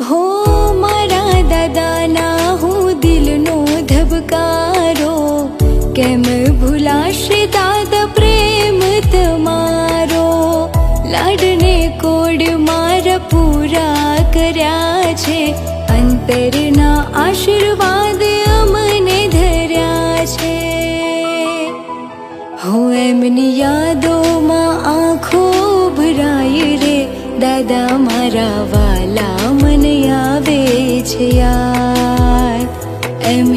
હો મારા દાદાના હું દિલનો ધબકારો, કેમ ભૂલાશે દાદા પ્રેમ તમારો. લાડને કોડ મારા પૂરા કર્યા છે, અંતરના આશીર્વાદ અમને ધર્યા છે. હું એમની યાદોમાં આંખો ભરાય રે, દાદા મારા વાલા મને આવે છે યાદ. એમ